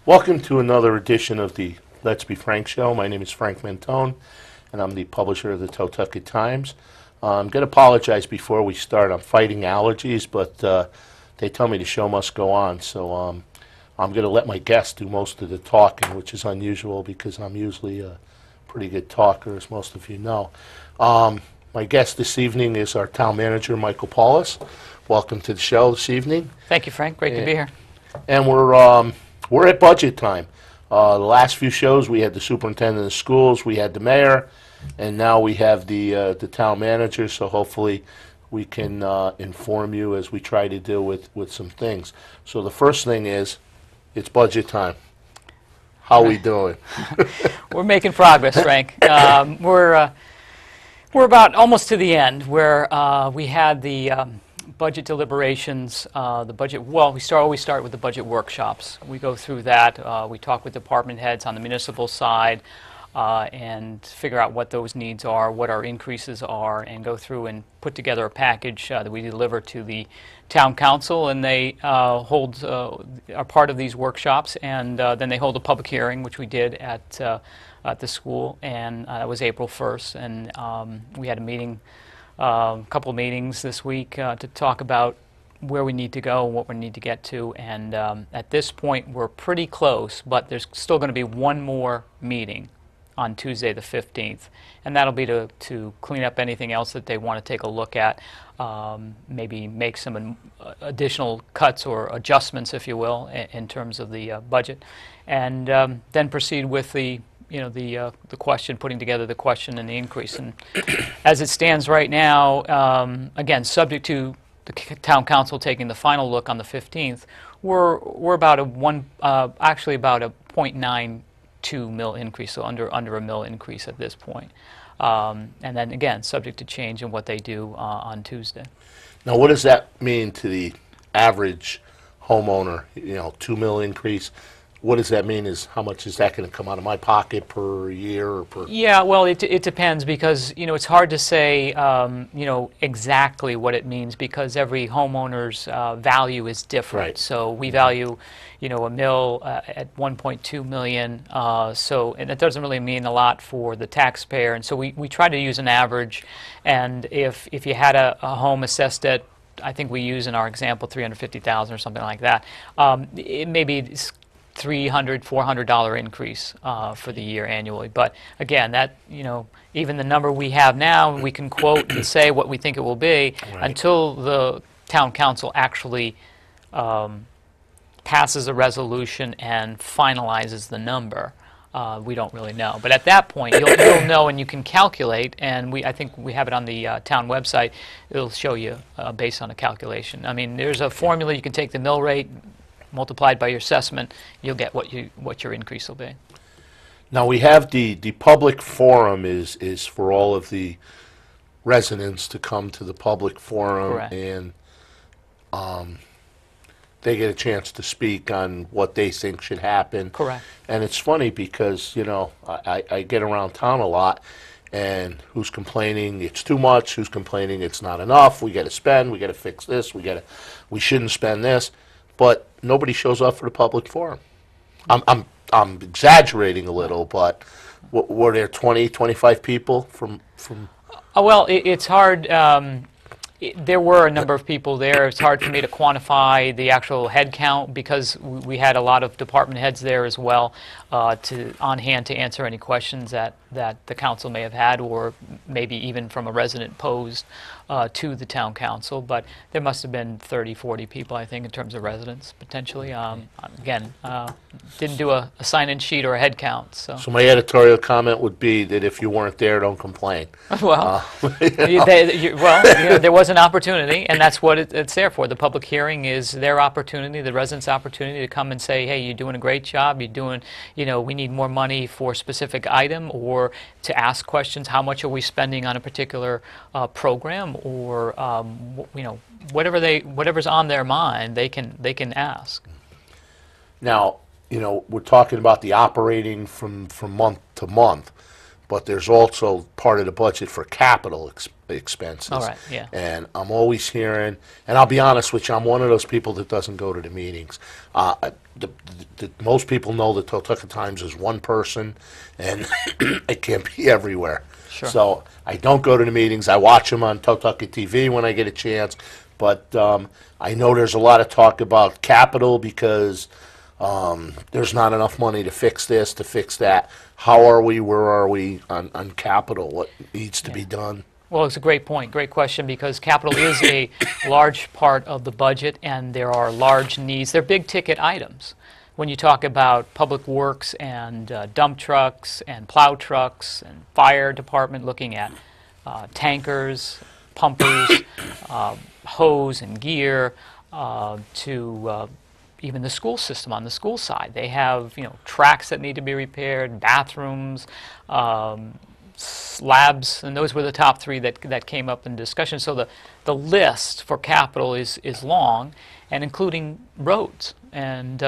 Welcome to another edition of the Let's Be Frank show. My name is Frank Mentone, and I'm the publisher of the Totucket Times. I'm going to apologize before we start. I'm fighting allergies, but they tell me the show must go on, so I'm going to let my guests do most of the talking, which is unusual because I'm usually a pretty good talker, as most of you know. My guest this evening is our town manager, Michael Paulhus. Welcome to the show this evening. Thank you, Frank. Great to be here. And we're at budget time. The last few shows, we had the superintendent of schools, we had the mayor, and now we have the town manager. So hopefully, we can inform you as we try to do with some things. So the first thing is, it's budget time. How are we doing? We're making progress, Frank. We're about almost to the end, where we had the budget deliberations, the budget. Well, we always start with the budget workshops. We go through that. We talk with department heads on the municipal side and figure out what those needs are, what our increases are, and go through and put together a package that we deliver to the town council, and they are part of these workshops, and then they hold a public hearing, which we did at the school, and that was April 1st, and we had a meeting. A couple of meetings this week to talk about where we need to go and what we need to get to, and at this point we're pretty close, but there's still going to be one more meeting on Tuesday the 15th, and that'll be to clean up anything else that they want to take a look at, maybe make some additional cuts or adjustments, if you will, in terms of the budget, and then proceed with the question, putting together the question and the increase. And as it stands right now, again, subject to the town council taking the final look on the 15th, we're about actually about a 0.92 mil increase, so under a mil increase at this point. And then again, subject to change in what they do on Tuesday. Now, what does that mean to the average homeowner? 2 mil increase. What does that mean? Is how much is that going to come out of my pocket per year or per? Yeah, well, it depends, because it's hard to say exactly what it means, because every homeowner's value is different. Right. So we value a mill at 1.2 million. And it doesn't really mean a lot for the taxpayer. And so we try to use an average. And if you had a home assessed at, I think we use in our example, $350,000 or something like that, it may be $300, $400 increase for the year annually. But again, that even the number we have now, we can quote and say what we think it will be. Right. Until the town council actually passes a resolution and finalizes the number. We don't really know. But at that point, you'll know, and you can calculate, and I think we have it on the town website. It'll show you based on a calculation. I mean, there's a formula. You can take the mill rate multiplied by your assessment, you'll get what your increase will be. Now we have the public forum is for all of the residents to come to the public forum. Correct. And they get a chance to speak on what they think should happen. Correct. And it's funny because I get around town a lot, and who's complaining it's too much, who's complaining it's not enough, we got to spend, we got to fix this, we shouldn't spend this. But nobody shows up for the public forum. I'm exaggerating a little, but were there 20, 25 people from? Well, it's hard. There were a number of people there. It's hard for me to quantify the actual head count, because we had a lot of department heads there as well on hand to answer any questions that the council may have had, or maybe even from a resident posed to the town council. But there must have been 30, 40 people, I think, in terms of residents, potentially. Again, didn't do a sign-in sheet or a head count. So my editorial comment would be that if you weren't there, don't complain. Well, there was an opportunity, and that's what it's there for. The public hearing is their opportunity, the residents' opportunity to come and say, hey, you're doing a great job, you're doing, we need more money for a specific item, or to ask questions, how much are we spending on a particular program, or whatever's on their mind, they can ask. Now, we're talking about the operating from month to month, but there's also part of the budget for capital expenses. All right, yeah. And I'm always hearing, and I'll be honest with you, I'm one of those people that doesn't go to the meetings. Most people know the Totucket Times is one person, and it can't be everywhere. Sure. So I don't go to the meetings. I watch them on Totucket TV when I get a chance. But I know there's a lot of talk about capital because there's not enough money to fix this, to fix that. How are we? Where are we on capital? What needs to be done? Well, it's a great point, great question, because capital is a large part of the budget, and there are large needs. They're big-ticket items. When you talk about public works and dump trucks and plow trucks and fire department, looking at tankers, pumpers, hose and gear, to even the school system on the school side. They have, tracks that need to be repaired, bathrooms, slabs, and those were the top three that came up in discussion. So the list for capital is long, and including roads and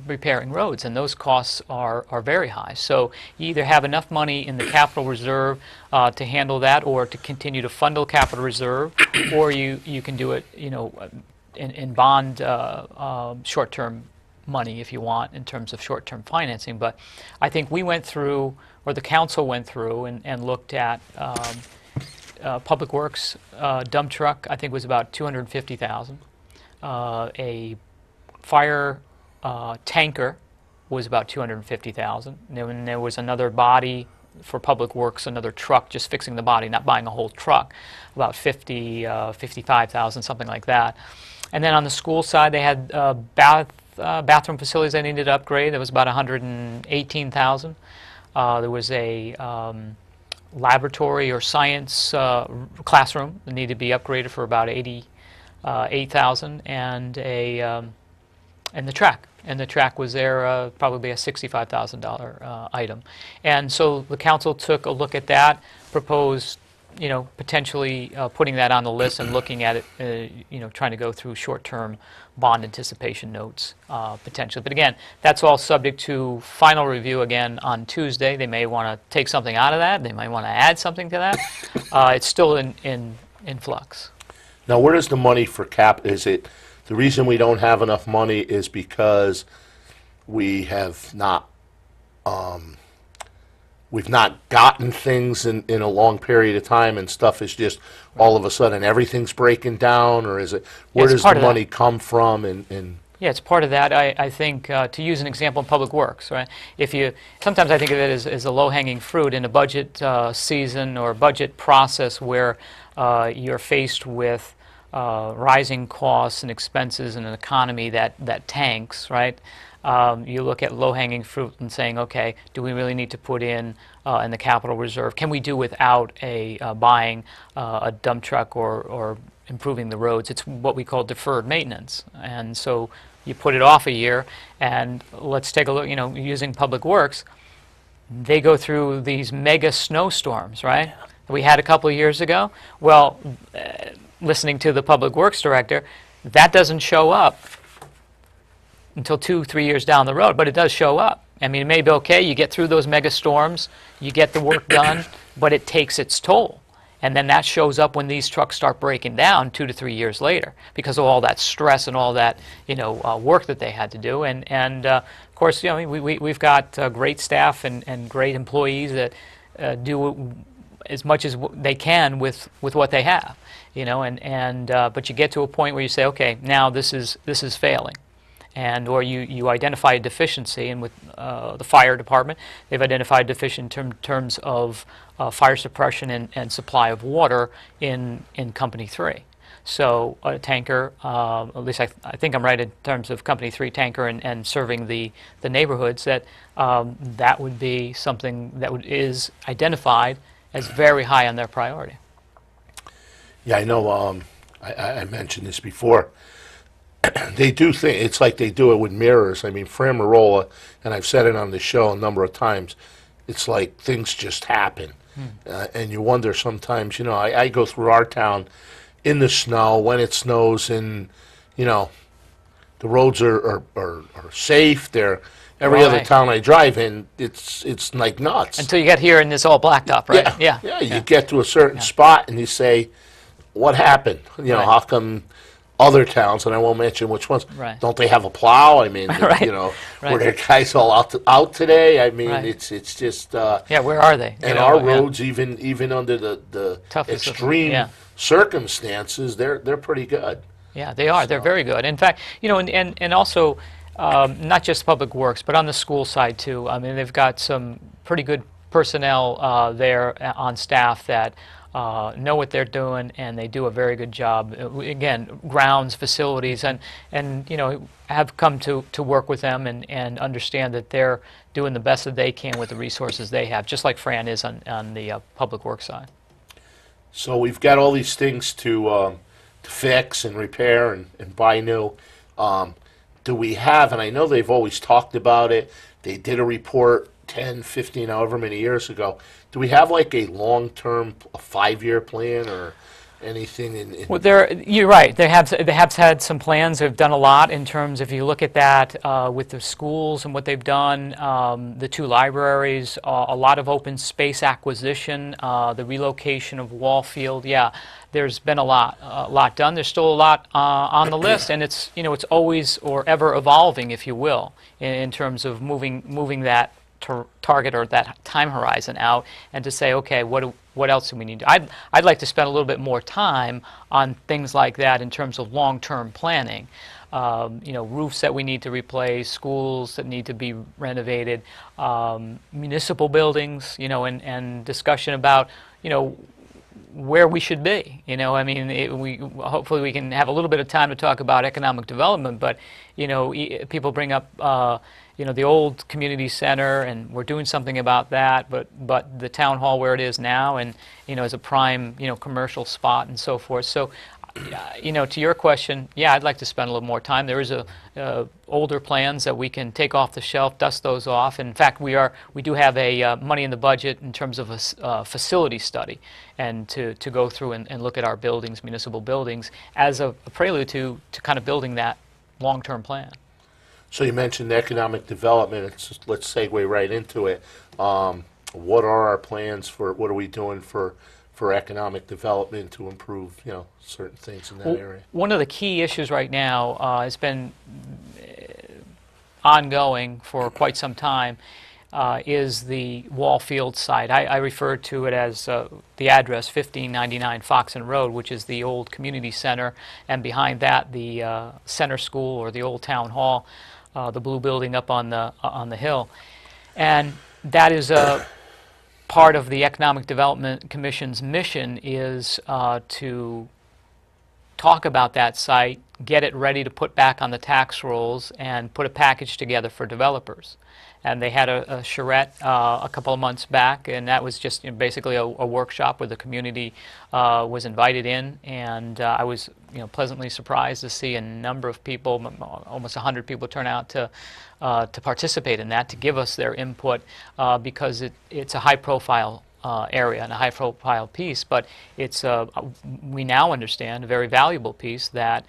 repairing roads, and those costs are very high. So you either have enough money in the capital reserve to handle that, or to continue to fund the capital reserve, or you can do it, in bond short-term money if you want, in terms of short-term financing. But I think we went through, or the council went through and looked at Public Works dump truck. I think was about $250,000. A fire tanker was about $250,000. And there was another body for Public Works, another truck, just fixing the body, not buying a whole truck, about $55,000, something like that. And then on the school side, they had bathroom facilities they needed to upgrade. That was about $118,000. There was a laboratory or science classroom that needed to be upgraded for about $88,000, and the track. And the track was there, probably a $65,000 item. And so the council took a look at that, proposed, potentially putting that on the list and looking at it, trying to go through short-term bond anticipation notes potentially. But again, that's all subject to final review again on Tuesday. They may want to take something out of that. They might want to add something to that. It's still in flux. Now, where does the money for cap? Is it the reason we don't have enough money is because we have not we've not gotten things in a long period of time, and stuff is just all of a sudden everything's breaking down, or is it where does the money come from? Yeah, it's part of that. I think, to use an example in Public Works, right? Sometimes I think of it as a low-hanging fruit in a budget season or budget process where you're faced with rising costs and expenses in an economy that tanks, right? You look at low-hanging fruit and saying, okay, do we really need to put in the capital reserve? Can we do without buying a dump truck or improving the roads? It's what we call deferred maintenance. And so you put it off a year, and let's take a look, using Public Works, they go through these mega snowstorms, right? We had a couple of years ago. Well, listening to the Public Works director, that doesn't show up until 2-3 years down the road, but it does show up. I mean, it may be okay, you get through those mega storms, you get the work done, but it takes its toll. And then that shows up when these trucks start breaking down 2 to 3 years later because of all that stress and all that, work that they had to do. And of course, we've got great staff and great employees that do as much as they can with what they have, but you get to a point where you say, okay, now this is failing. Or you identify a deficiency, and with the fire department, they've identified deficiency in terms of fire suppression and supply of water in Company 3. So a tanker, at least I think I'm right in terms of Company 3 tanker and serving the neighborhoods, that would be something that is identified as very high on their priority. Yeah, I know. I mentioned this before. They do think it's like they do it with mirrors. I mean, Framarola, and I've said it on the show a number of times, it's like things just happen. And you wonder sometimes, I go through our town in the snow, when it snows, and, the roads are safe. Every other Right. town I drive in, it's like nuts. Until you get here and it's all blacked up, right? Yeah. You get to a certain spot and you say, "What happened? Right. How come other towns, and I won't mention which ones, Right. don't they have a plow? I mean, Right. were their Right. guys all out today? I mean, Right. it's just Yeah, where are they? and our roads, even under the Toughest of them, extreme yeah. circumstances, they're pretty good. Yeah, they are. They're very good. In fact, and also not just public works, but on the school side too. I mean, they've got some pretty good personnel there on staff that know what they're doing, and they do a very good job. Again, grounds, facilities, and have come to work with them and understand that they're doing the best that they can with the resources they have, just like Fran is on the public works side. So we've got all these things to fix and repair and buy new. Do we have, and I know they've always talked about it, they did a report 10, 15, however many years ago. Do we have like a long-term, a 5-year plan or anything in Well, you're right. They have had some plans. They've done a lot in terms, if you look at that with the schools and what they've done, the 2 libraries, a lot of open space acquisition, the relocation of Wallfield. Yeah, there's been a lot done. There's still a lot on the list, and it's always or ever evolving, if you will, in terms of moving that target or that time horizon out, and to say, okay, what else do we need? I'd like to spend a little bit more time on things like that in terms of long-term planning. Roofs that we need to replace, schools that need to be renovated, municipal buildings, and discussion about, where we should be. I mean, hopefully we can have a little bit of time to talk about economic development, but, people bring up, the old community center, and we're doing something about that, but the town hall where it is now, and, is a prime, commercial spot and so forth. So, to your question, yeah, I'd like to spend a little more time. There is older plans that we can take off the shelf, dust those off. In fact, we do have a money in the budget in terms of a facility study, and to go through and look at our buildings, municipal buildings, as a prelude to kind of building that long-term plan. So you mentioned economic development. Let's segue right into it. What are our plans for, what are we doing for economic development to improve, certain things in that area? One of the key issues right now has been ongoing for quite some time is the Wallfield site. I refer to it as the address 1599 Foxen Road, which is the old community center, and behind that the center school or the old town hall, the blue building up on the hill. And that is a part of the Economic Development Commission's mission, is to talk about that site, get it ready to put back on the tax rolls, and put a package together for developers. And they had a charrette a couple of months back, and that was just basically a workshop where the community was invited in, and I was pleasantly surprised to see a number of people, almost 100 people, turn out to participate in that, to give us their input, because it's a high-profile area and a high-profile piece, but it's we now understand a very valuable piece that,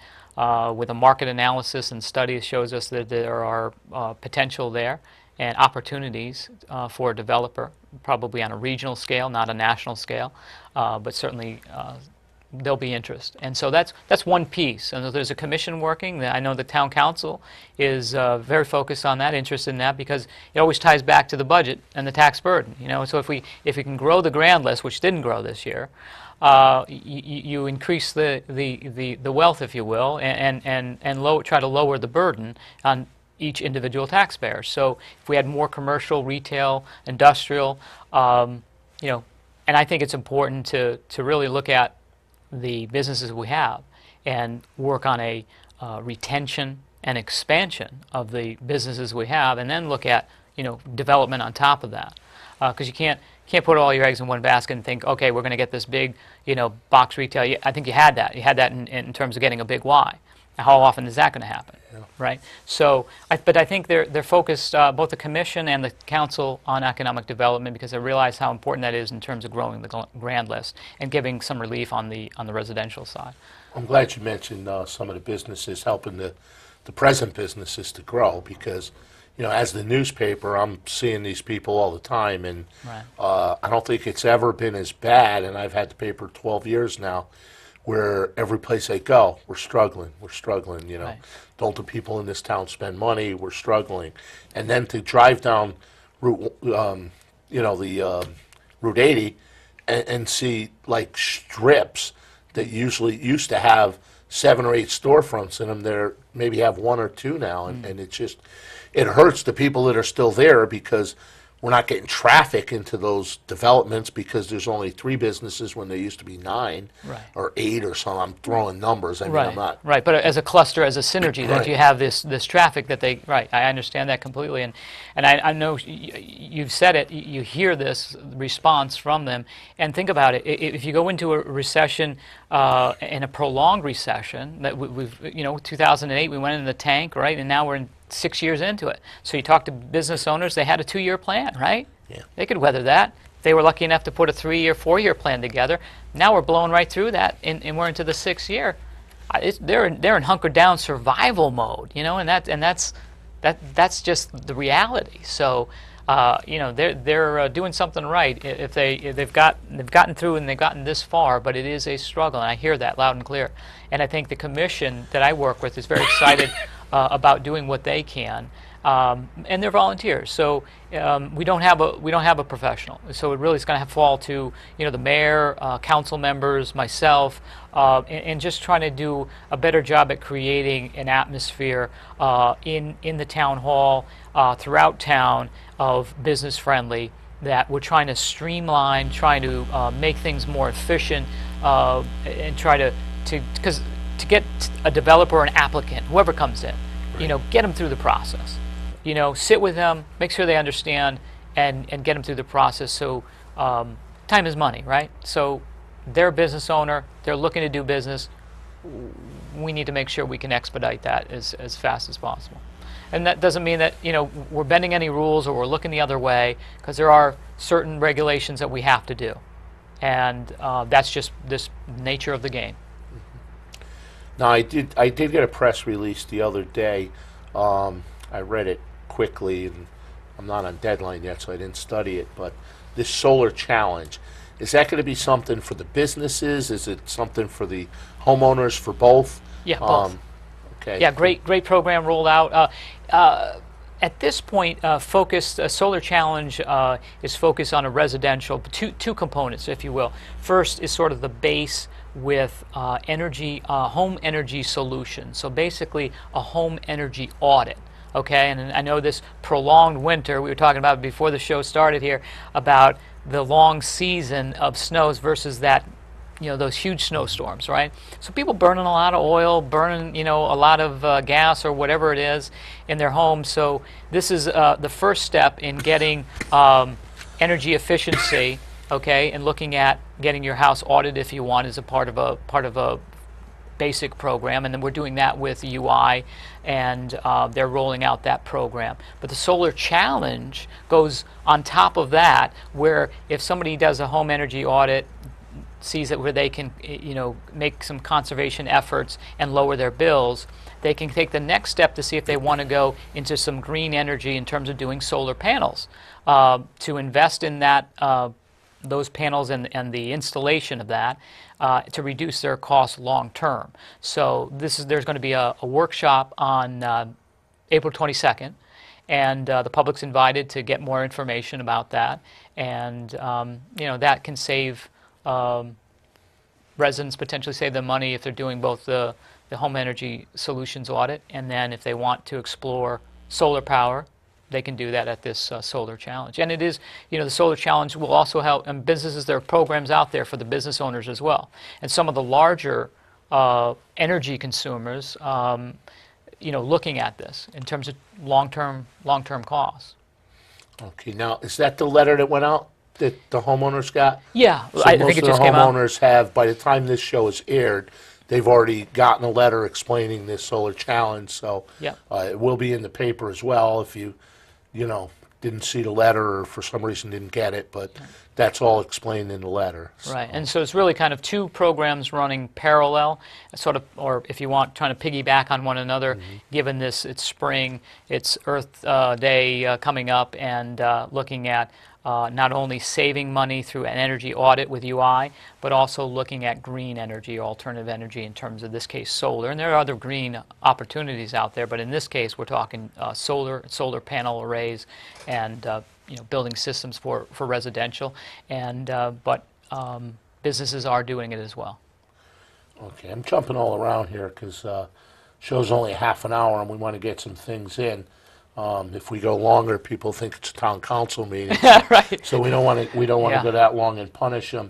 with a market analysis and study, shows us that there are potential there and opportunities for a developer, probably on a regional scale, not a national scale, but certainly there'll be interest. And so that's one piece. And there's a commission working. I know the town council is very focused on that, interested in that, because it always ties back to the budget and the tax burden. So if we can grow the grand list, which didn't grow this year, you increase the wealth, if you will, and try to lower the burden on each individual taxpayer. So if we had more commercial, retail, industrial, and I think it's important to really look at the businesses we have and work on a retention and expansion of the businesses we have, and then look at development on top of that, because you can't put all your eggs in one basket and think, okay, we're going to get this big box retail. I think you had that in terms of getting a big Y. How often is that going to happen? Yeah. Right. So, but I think they're focused, both the commission and the council, on economic development, because they realize how important that is in terms of growing the grand list and giving some relief on the residential side. I'm glad you mentioned some of the businesses helping the present businesses to grow, because as the newspaper, I'm seeing these people all the time, and Right. I don't think it's ever been as bad, and I've had the paper 12 years now, where every place I go, we're struggling, Right. Don't the people in this town spend money? We're struggling. And then to drive down Route, the Route 80 and see like strips that usually used to have 7 or 8 storefronts in them, there maybe have 1 or 2 now, and it hurts the people that are still there because we're not getting traffic into those developments because there's only 3 businesses when there used to be 9 Right. or 8 or something. I'm throwing numbers. I mean, Right, I'm not. right. But as a cluster, as a synergy, that Right. you have this traffic that they. Right. I understand that completely, and I know you've said it. You hear this response from them, and think about it. If you go into a recession, in a prolonged recession, that we've 2008, we went in the tank, right, and now we're in 6 years into it. So you talk to business owners, they had a 2-year plan, right? Yeah. They could weather that. They were lucky enough to put a 3-year, 4-year plan together. Now we're blowing right through that, and we're into the 6th year. They're in hunkered down survival mode, and that's just the reality. So, they're doing something right if they've gotten through and they've gotten this far. But it is a struggle, and I hear that loud and clear. And I think the commission that I work with is very excited about doing what they can. And they're volunteers, so we don't have a professional. So it really is going to have to fall to the mayor, council members, myself, and just trying to do a better job at creating an atmosphere in the town hall, throughout town, of business friendly. That we're trying to streamline, trying to make things more efficient, and try to get a developer or an applicant, whoever comes in, get them through the process. Sit with them, make sure they understand, and get them through the process. So time is money, right? So they're a business owner, they're looking to do business. We need to make sure we can expedite that as fast as possible. And that doesn't mean that we're bending any rules or we're looking the other way, because there are certain regulations that we have to do, and that's just this nature of the game. Now, I did get a press release the other day. I read it quickly, and I'm not on deadline yet, so I didn't study it. But this solar challenge, is that going to be something for the businesses? Is it something for the homeowners, for both? Yeah, both. Okay. Yeah, great program rolled out. At this point, Solar Challenge is focused on a residential, two components, if you will. First is sort of the base with home energy solutions. So basically a home energy audit. Okay, and I know this prolonged winter, we were talking about before the show started here, about the long season of snows versus that, those huge snowstorms, right? So people burning a lot of oil, burning, a lot of gas or whatever it is in their homes. So this is the first step in getting energy efficiency, okay, and looking at getting your house audited if you want as a part of a basic program, and then we're doing that with UI, and they're rolling out that program. But the Solar Challenge goes on top of that, where if somebody does a home energy audit, sees it where they can make some conservation efforts and lower their bills, they can take the next step to see if they want to go into some green energy in terms of doing solar panels, to invest in that those panels and the installation of that, to reduce their costs long term. So there's going to be a workshop on April 22nd, and the public's invited to get more information about that, and that can save residents, potentially save them money if they're doing both the home energy solutions audit, and then if they want to explore solar power, they can do that at this Solar Challenge. And it is, the Solar Challenge will also help, and businesses, there are programs out there for the business owners as well. And some of the larger energy consumers, looking at this in terms of long-term costs. Okay, now, is that the letter that went out that the homeowners got? Yeah, So I most think it of just the came out. homeowners have, by the time this show is aired, they've already gotten a letter explaining this Solar Challenge, so Yeah. it will be in the paper as well if you didn't see the letter or for some reason didn't get it. But that's all explained in the letter. Right, and so it's really kind of two programs running parallel, sort of, or if you want, trying to piggyback on one another, given this, it's spring, it's Earth Day coming up, and looking at not only saving money through an energy audit with UI, but also looking at green energy, alternative energy, in terms of this case solar. And there are other green opportunities out there, but in this case we're talking solar panel arrays, and building systems for residential, and but businesses are doing it as well. Okay, I'm jumping all around here because show's only half an hour and we want to get some things in. If we go longer, people think it's a town council meeting. Right. So we don't want to Yeah. go that long and punish them.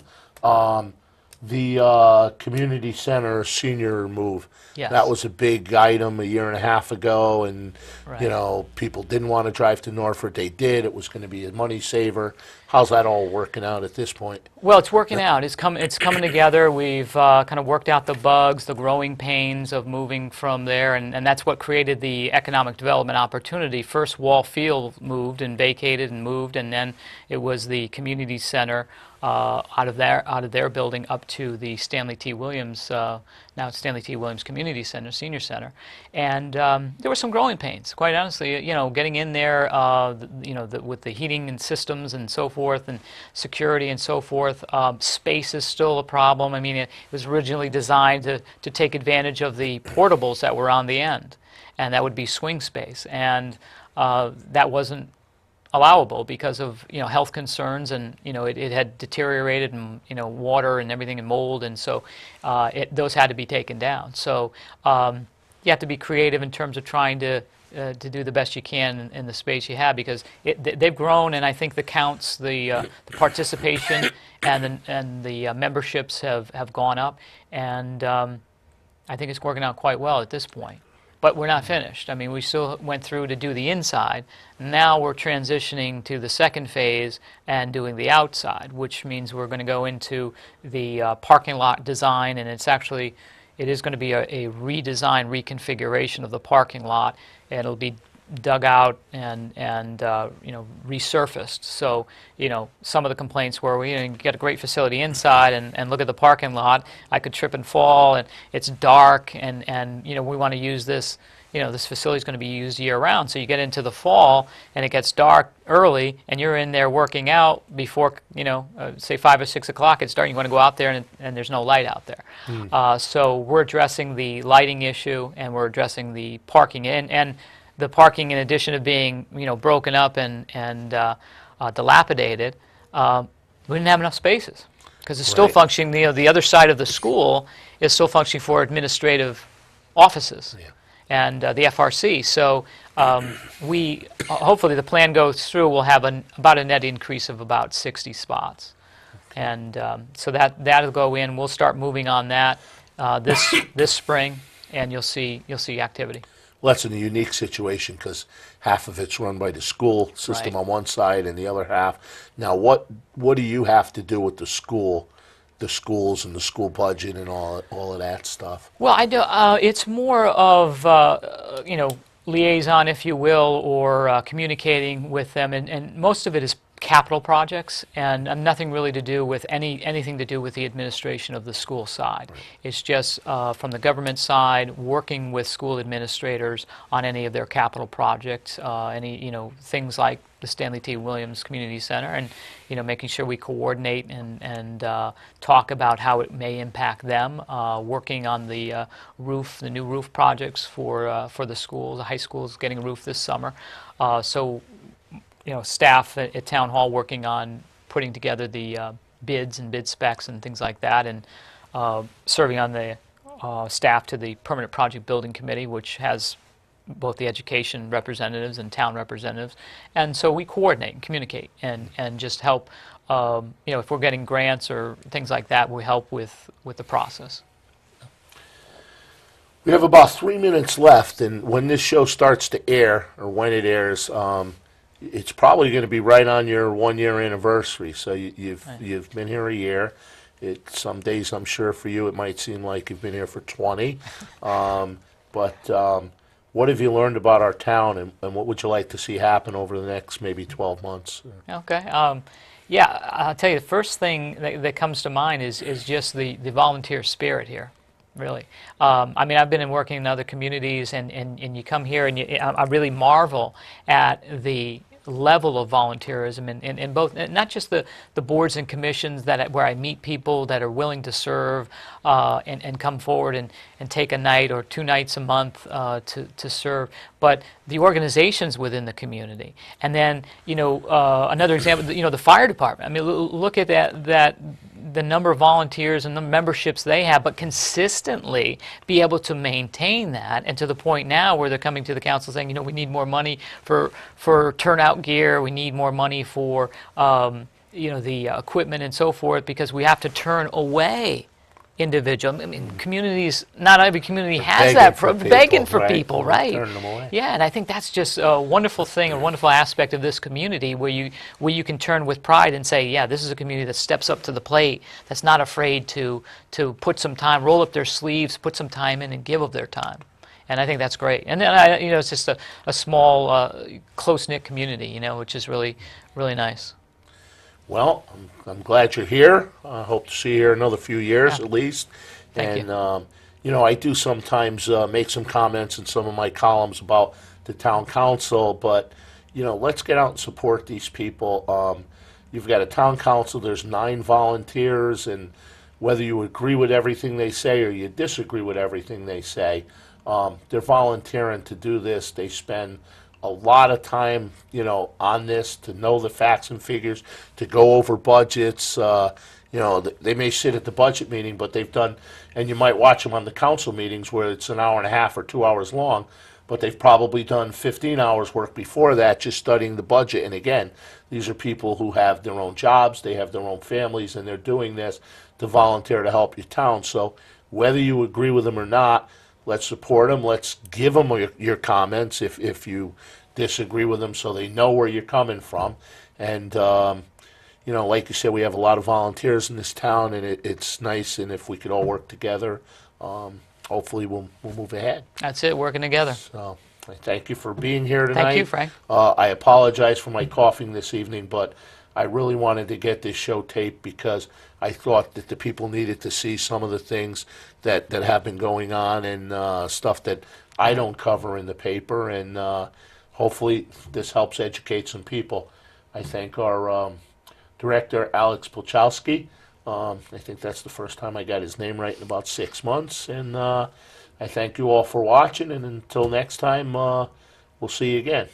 The community center senior move. Yes. That was a big item a year and a half ago, and Right. people didn't want to drive to Norfolk. They did. It was going to be a money saver. How's that all working out at this point? Well, it's working out. It's coming together. We've kind of worked out the bugs, the growing pains of moving from there, and that's what created the economic development opportunity. First, Wall Field moved and vacated and moved, and then it was the community center out of their building up to the Stanley T. Williams, now it's Stanley T. Williams Community Center, Senior Center, and there were some growing pains. Quite honestly, getting in there, with the heating and systems and so forth, and security and so forth. Space is still a problem. I mean, it was originally designed to take advantage of the portables that were on the end, and that would be swing space, and that wasn't allowable because of health concerns, and it had deteriorated, and water and everything, and mold, and so those had to be taken down. So you have to be creative in terms of trying to do the best you can in the space you have, because they've grown, and I think the counts, the participation, and the memberships have gone up, and I think it's working out quite well at this point. But we're not finished. I mean, we still went through to do the inside. Now we're transitioning to the second phase and doing the outside, which means we're going to go into the parking lot design, and it is going to be a redesign, reconfiguration of the parking lot, and it'll be dug out and resurfaced. So some of the complaints were, you get a great facility inside, and look at the parking lot, I could trip and fall, and it's dark, and we want to use this. This facility is going to be used year-round. So you get into the fall, and it gets dark early, and you're in there working out before, say 5 or 6 o'clock. It's dark. You want to go out there, and there's no light out there. So we're addressing the lighting issue, and we're addressing the parking, and the parking, in addition to being broken up and dilapidated, we didn't have enough spaces because it's still functioning. The other side of the school is still functioning for administrative offices. Yeah. And the FRC. So we hopefully the plan goes through. We'll have about a net increase of about 60 spots, and so that'll go in. We'll start moving on that this spring, and you'll see activity. Well, that's a unique situation because half of it's run by the school system Right. on one side and the other half. Now, what do you have to do with the schools and the school budget and all of that stuff? Well, I do. It's more of liaison, if you will, or communicating with them, and most of it is capital projects, and nothing really to do with anything to do with the administration of the school side. Right. It's just from the government side, working with school administrators on any of their capital projects, things like the Stanley T. Williams Community Center, and making sure we coordinate and talk about how it may impact them. Working on the roof, the new roof projects for the schools. The high school is getting a roof this summer, so staff at Town Hall working on putting together the bids and bid specs and things like that, and serving on the staff to the Permanent Project Building Committee, which has both the education representatives and town representatives. And so we coordinate and communicate and just help, if we're getting grants or things like that, we help with the process. We have about 3 minutes left, and when this show starts to air, or when it airs, it's probably going to be right on your 1-year anniversary. So you've been here a year. Some days, I'm sure, for you, it might seem like you've been here for 20. But what have you learned about our town, and what would you like to see happen over the next maybe 12 months? Okay. Yeah, I'll tell you, the first thing that comes to mind is just the volunteer spirit here, really. I mean, I've been working in other communities, and you come here, and I really marvel at the level of volunteerism in both, not just the boards and commissions where I meet people that are willing to serve and come forward and take a night or 2 nights a month to serve, but the organizations within the community. And then, another example, the fire department. I mean, look at that the number of volunteers and the memberships they have, but consistently be able to maintain that, and to the point now where they're coming to the council saying, we need more money for turnout gear, we need more money for the equipment and so forth, because we have to turn away individual. I mean, communities, not every community has that, begging for people, right? Turning them away. Yeah, and I think that's just a wonderful thing, a wonderful aspect of this community where you can turn with pride and say, yeah, this is a community that steps up to the plate, that's not afraid to put some time, roll up their sleeves, put some time in, and give of their time. And I think that's great. And then it's just a small, close-knit community, which is really, really nice. Well, I'm glad you're here. I hope to see you here another few years Yeah. at least. Thank you. I do sometimes make some comments in some of my columns about the town council, but, let's get out and support these people. You've got a town council, there's 9 volunteers, and whether you agree with everything they say or you disagree with everything they say, they're volunteering to do this. They spend a lot of time, on this, to know the facts and figures, to go over budgets. They may sit at the budget meeting, but they've done, and you might watch them on the council meetings where it's an hour and a half or 2 hours long, but they've probably done 15 hours work before that just studying the budget. And again, these are people who have their own jobs, they have their own families, and they're doing this to volunteer to help your town. So whether you agree with them or not, let's support them. Let's give them your comments if you disagree with them, so they know where you're coming from. And like you said, we have a lot of volunteers in this town, and it's nice. And if we could all work together, hopefully we'll move ahead. That's it, working together. So I thank you for being here tonight. Thank you, Frank. I apologize for my coughing this evening, but I really wanted to get this show taped because I thought that the people needed to see some of the things that have been going on, and stuff that I don't cover in the paper, and hopefully this helps educate some people. I thank our director, Alex Polchowski. I think that's the first time I got his name right in about 6 months, and I thank you all for watching, and until next time, we'll see you again.